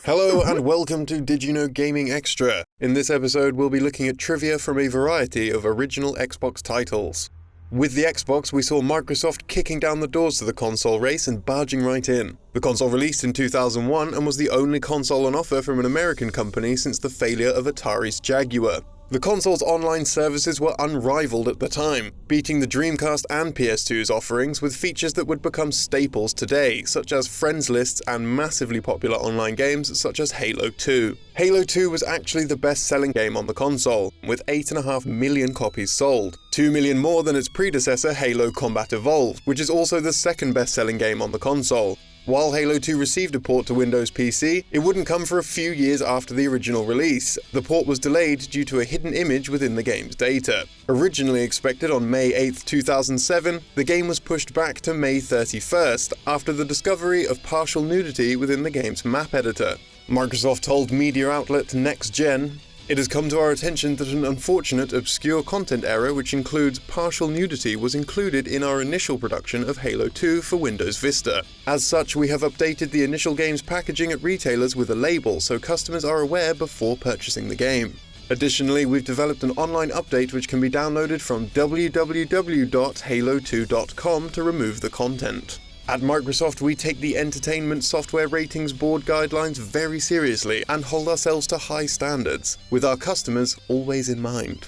Hello and welcome to Did You Know Gaming Extra. In this episode we'll be looking at trivia from a variety of original Xbox titles. With the Xbox we saw Microsoft kicking down the doors to the console race and barging right in. The console released in 2001 and was the only console on offer from an American company since the failure of Atari's Jaguar. The console's online services were unrivaled at the time, beating the Dreamcast and PS2's offerings with features that would become staples today, such as friends lists and massively popular online games such as Halo 2. Halo 2 was actually the best-selling game on the console, with 8.5 million copies sold, 2 million more than its predecessor Halo Combat Evolved, which is also the second best-selling game on the console. While Halo 2 received a port to Windows PC, it wouldn't come for a few years after the original release. The port was delayed due to a hidden image within the game's data. Originally expected on May 8, 2007, the game was pushed back to May 31st after the discovery of partial nudity within the game's map editor. Microsoft told media outlet Next Gen, "It has come to our attention that an unfortunate obscure content error which includes partial nudity was included in our initial production of Halo 2 for Windows Vista. As such, we have updated the initial game's packaging at retailers with a label so customers are aware before purchasing the game. Additionally, we've developed an online update which can be downloaded from www.halo2.com to remove the content." At Microsoft, we take the Entertainment Software Ratings Board guidelines very seriously and hold ourselves to high standards, with our customers always in mind.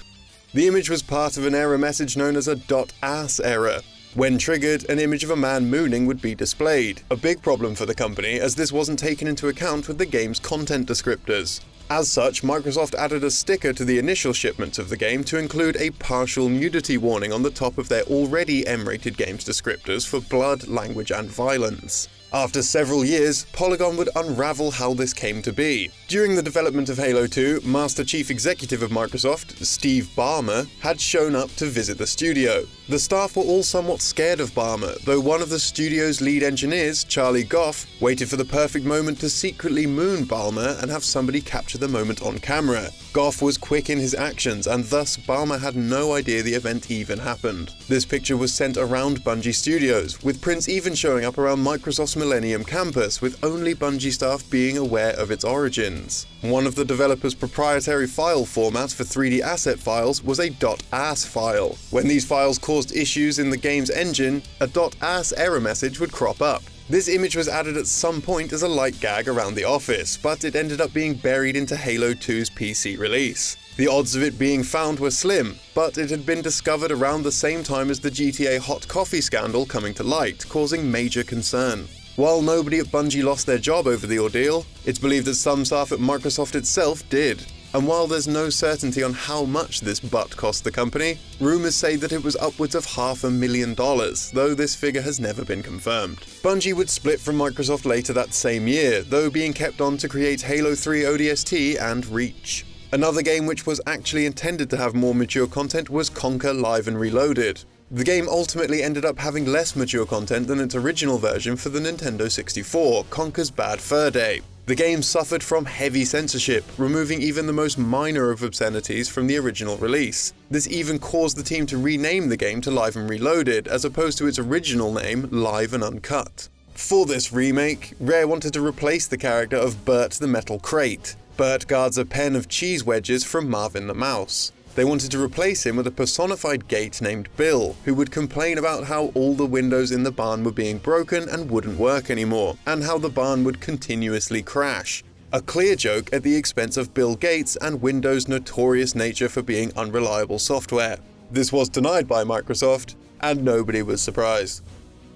The image was part of an error message known as a .ass error. When triggered, an image of a man mooning would be displayed, a big problem for the company as this wasn't taken into account with the game's content descriptors. As such, Microsoft added a sticker to the initial shipments of the game to include a partial nudity warning on the top of their already M-rated game's descriptors for blood, language, and violence. After several years, Polygon would unravel how this came to be. During the development of Halo 2, Master Chief Executive of Microsoft, Steve Ballmer, had shown up to visit the studio. The staff were all somewhat scared of Ballmer, though one of the studio's lead engineers, Charlie Goff, waited for the perfect moment to secretly moon Ballmer and have somebody capture the moment on camera. Goff was quick in his actions, and thus Ballmer had no idea the event even happened. This picture was sent around Bungie Studios, with prints even showing up around Microsoft's Millennium campus, with only Bungie staff being aware of its origins. One of the developer's proprietary file formats for 3D asset files was a .ass file. When these files caused issues in the game's engine, a .ass error message would crop up. This image was added at some point as a light gag around the office, but it ended up being buried into Halo 2's PC release. The odds of it being found were slim, but it had been discovered around the same time as the GTA hot coffee scandal coming to light, causing major concern. While nobody at Bungie lost their job over the ordeal, it's believed that some staff at Microsoft itself did. And while there's no certainty on how much this butt cost the company, rumors say that it was upwards of $500,000, though this figure has never been confirmed. Bungie would split from Microsoft later that same year, though being kept on to create Halo 3 ODST and Reach. Another game which was actually intended to have more mature content was Conker Live Reloaded. The game ultimately ended up having less mature content than its original version for the Nintendo 64, Conker's Bad Fur Day. The game suffered from heavy censorship, removing even the most minor of obscenities from the original release. This even caused the team to rename the game to Live and Reloaded, as opposed to its original name, Live and Uncut. For this remake, Rare wanted to replace the character of Bert the Metal Crate. Bert guards a pen of cheese wedges from Marvin the Mouse. They wanted to replace him with a personified gate named Bill, who would complain about how all the windows in the barn were being broken and wouldn't work anymore, and how the barn would continuously crash. A clear joke at the expense of Bill Gates and Windows' notorious nature for being unreliable software. This was denied by Microsoft, and nobody was surprised.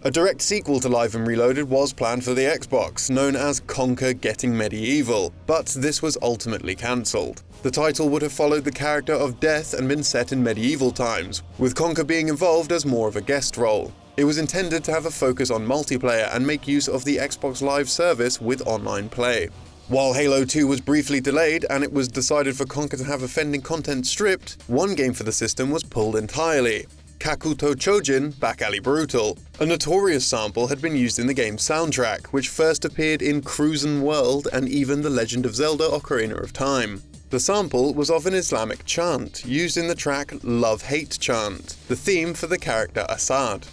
A direct sequel to Live and Reloaded was planned for the Xbox, known as Conker Getting Medieval, but this was ultimately cancelled. The title would have followed the character of Death and been set in medieval times, with Conker being involved as more of a guest role. It was intended to have a focus on multiplayer and make use of the Xbox Live service with online play. While Halo 2 was briefly delayed and it was decided for Conker to have offending content stripped, one game for the system was pulled entirely. Kakuto Chojin Back Alley Brutal. A notorious sample had been used in the game's soundtrack, which first appeared in Cruisin' World and even The Legend of Zelda Ocarina of Time. The sample was of an Islamic chant, used in the track Love-Hate Chant, the theme for the character Assad.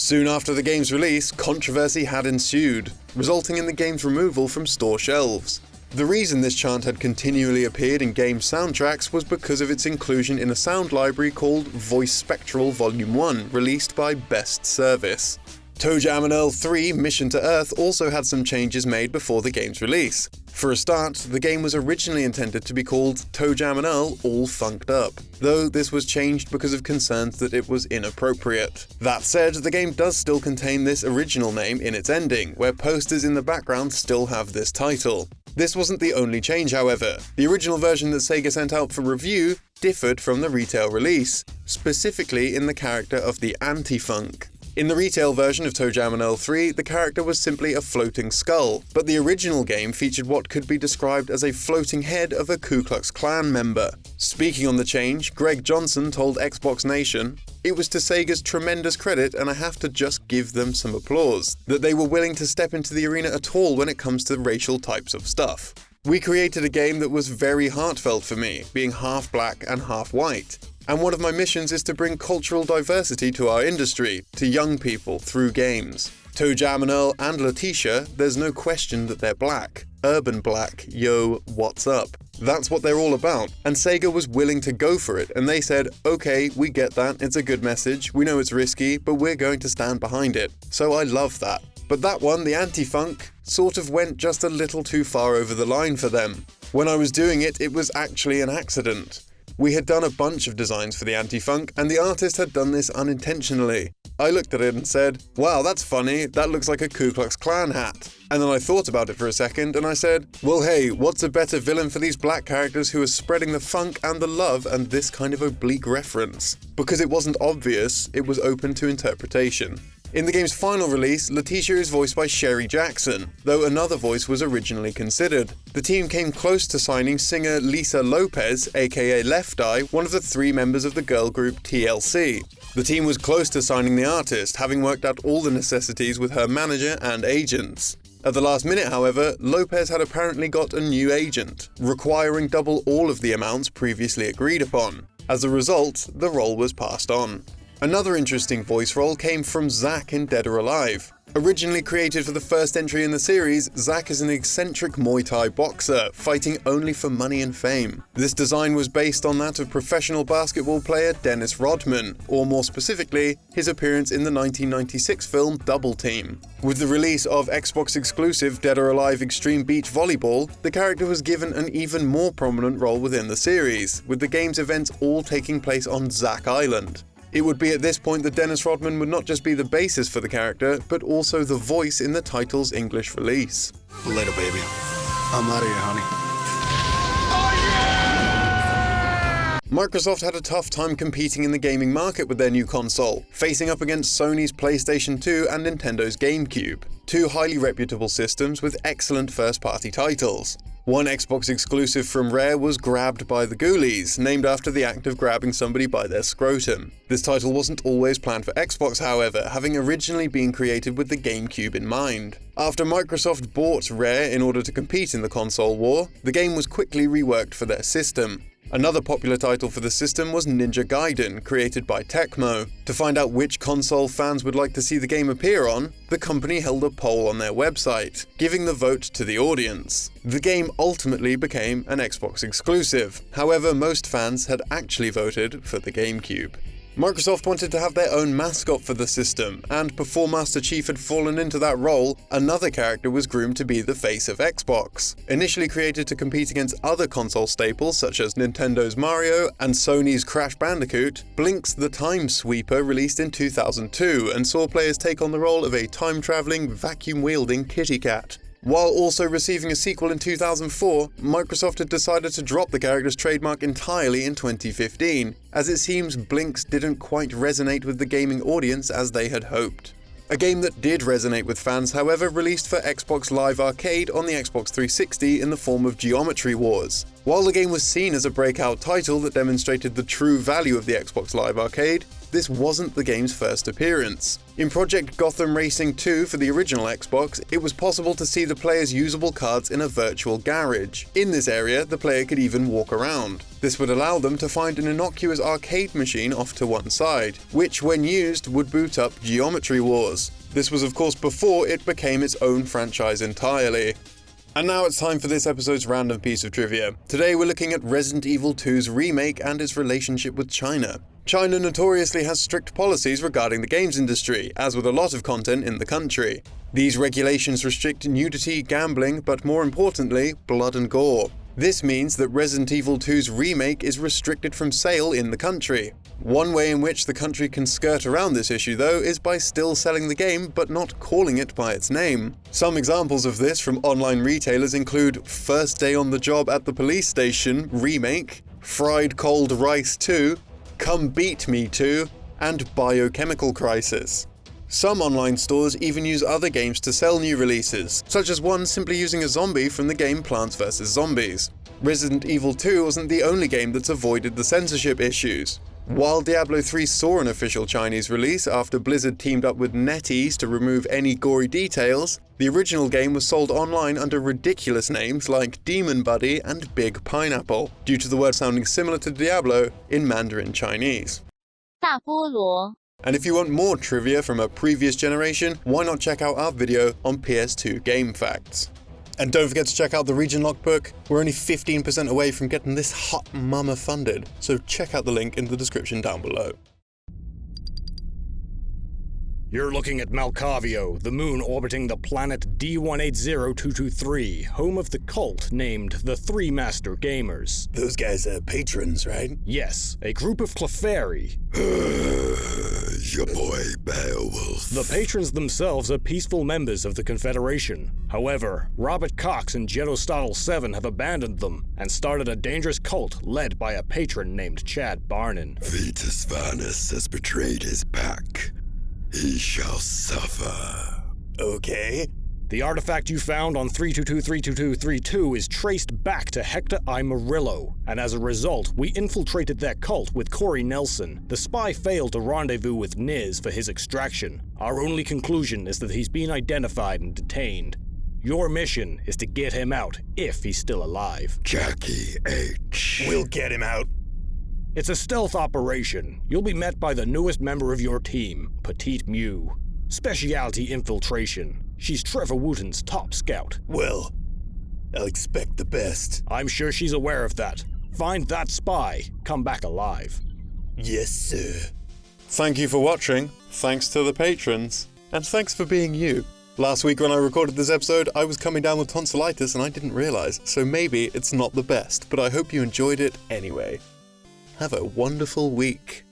Soon after the game's release, controversy had ensued, resulting in the game's removal from store shelves. The reason this chant had continually appeared in game soundtracks was because of its inclusion in a sound library called Voice Spectral Volume 1, released by Best Service. ToeJam and Earl III Mission to Earth also had some changes made before the game's release. For a start, the game was originally intended to be called ToeJam and Earl All Funked Up, though this was changed because of concerns that it was inappropriate. That said, the game does still contain this original name in its ending, where posters in the background still have this title. This wasn't the only change, however. The original version that Sega sent out for review differed from the retail release, specifically in the character of the Anti-Funk. In the retail version of ToeJam and Earl III, the character was simply a floating skull, but the original game featured what could be described as a floating head of a Ku Klux Klan member. Speaking on the change, Greg Johnson told Xbox Nation, "It was to Sega's tremendous credit, and I have to just give them some applause, that they were willing to step into the arena at all when it comes to racial types of stuff. We created a game that was very heartfelt for me, being half black and half white. And one of my missions is to bring cultural diversity to our industry, to young people, through games. ToeJam and Earl and Letitia, there's no question that they're black. Urban black, yo, what's up? That's what they're all about, and Sega was willing to go for it, and they said, okay, we get that, it's a good message, we know it's risky, but we're going to stand behind it. So I love that. But that one, the Anti-Funk, sort of went just a little too far over the line for them. When I was doing it, it was actually an accident. We had done a bunch of designs for the Anti-Funk, and the artist had done this unintentionally. I looked at it and said, wow, that's funny, that looks like a Ku Klux Klan hat. And then I thought about it for a second, and I said, well hey, what's a better villain for these black characters who are spreading the funk and the love and this kind of oblique reference? Because it wasn't obvious, it was open to interpretation. In the game's final release, Letitia is voiced by Sherry Jackson, though another voice was originally considered. The team came close to signing singer Lisa Lopez, aka Left Eye, one of the 3 members of the girl group TLC. The team was close to signing the artist, having worked out all the necessities with her manager and agents. At the last minute, however, Lopez had apparently got a new agent, requiring double all of the amounts previously agreed upon. As a result, the role was passed on. Another interesting voice role came from Zack in Dead or Alive. Originally created for the first entry in the series, Zack is an eccentric Muay Thai boxer, fighting only for money and fame. This design was based on that of professional basketball player Dennis Rodman, or more specifically, his appearance in the 1996 film Double Team. With the release of Xbox exclusive Dead or Alive Extreme Beach Volleyball, the character was given an even more prominent role within the series, with the game's events all taking place on Zack Island. It would be at this point that Dennis Rodman would not just be the basis for the character, but also the voice in the title's English release. Later, baby. I'm out of here, honey. Microsoft had a tough time competing in the gaming market with their new console, facing up against Sony's PlayStation 2 and Nintendo's GameCube, 2 highly reputable systems with excellent first-party titles. One Xbox exclusive from Rare was Grabbed by the Ghoulies, named after the act of grabbing somebody by their scrotum. This title wasn't always planned for Xbox, however, having originally been created with the GameCube in mind. After Microsoft bought Rare in order to compete in the console war, the game was quickly reworked for their system. Another popular title for the system was Ninja Gaiden, created by Tecmo. To find out which console fans would like to see the game appear on, the company held a poll on their website, giving the vote to the audience. The game ultimately became an Xbox exclusive, however most fans had actually voted for the GameCube. Microsoft wanted to have their own mascot for the system, and before Master Chief had fallen into that role, another character was groomed to be the face of Xbox. Initially created to compete against other console staples such as Nintendo's Mario and Sony's Crash Bandicoot, Blinx the Time Sweeper released in 2002 and saw players take on the role of a time-traveling, vacuum-wielding kitty cat. While also receiving a sequel in 2004, Microsoft had decided to drop the character's trademark entirely in 2015, as it seems Blinx didn't quite resonate with the gaming audience as they had hoped. A game that did resonate with fans, however, released for Xbox Live Arcade on the Xbox 360 in the form of Geometry Wars. While the game was seen as a breakout title that demonstrated the true value of the Xbox Live Arcade, this wasn't the game's first appearance. In Project Gotham Racing 2 for the original Xbox, it was possible to see the player's usable cards in a virtual garage. In this area, the player could even walk around. This would allow them to find an innocuous arcade machine off to one side, which when used would boot up Geometry Wars. This was of course before it became its own franchise entirely. And now it's time for this episode's random piece of trivia. Today we're looking at Resident Evil 2's remake and its relationship with China. China notoriously has strict policies regarding the games industry, as with a lot of content in the country. These regulations restrict nudity, gambling, but more importantly, blood and gore. This means that Resident Evil 2's remake is restricted from sale in the country. One way in which the country can skirt around this issue though is by still selling the game but not calling it by its name. Some examples of this from online retailers include First Day on the Job at the Police Station Remake, Fried Cold Rice 2, Come Beat Me 2, and Biochemical Crisis. Some online stores even use other games to sell new releases, such as one simply using a zombie from the game Plants vs. Zombies. Resident Evil 2 wasn't the only game that's avoided the censorship issues. While Diablo 3 saw an official Chinese release after Blizzard teamed up with NetEase to remove any gory details, the original game was sold online under ridiculous names like Demon Buddy and Big Pineapple, due to the word sounding similar to Diablo in Mandarin Chinese. 大菠萝 And if you want more trivia from a previous generation, why not check out our video on PS2 Game Facts. And don't forget to check out the Region Logbook. We're only 15% away from getting this hot mama funded, so check out the link in the description down below. You're looking at Malcavio, the moon orbiting the planet D180223, home of the cult named the Three Master Gamers. Those guys are patrons, right? Yes, a group of Clefairy. Your boy Beowulf. The patrons themselves are peaceful members of the Confederation. However, Robert Cox and Jetostotle 7 have abandoned them and started a dangerous cult led by a patron named Chad Barnin. Vitus Vanus has betrayed his pack. He shall suffer. Okay. The artifact you found on 322-322-32 is traced back to Hector I. Murillo, and as a result, we infiltrated that cult with Corey Nelson. The spy failed to rendezvous with Niz for his extraction. Our only conclusion is that he's been identified and detained. Your mission is to get him out, if he's still alive. Jackie H. We'll get him out. It's a stealth operation. You'll be met by the newest member of your team, Petite Mew. Specialty infiltration. She's Trevor Wooten's top scout. Well, I'll expect the best. I'm sure she's aware of that. Find that spy, come back alive. Yes, sir. Thank you for watching, thanks to the patrons, and thanks for being you. Last week when I recorded this episode, I was coming down with tonsillitis and I didn't realize, so maybe it's not the best, but I hope you enjoyed it anyway. Have a wonderful week.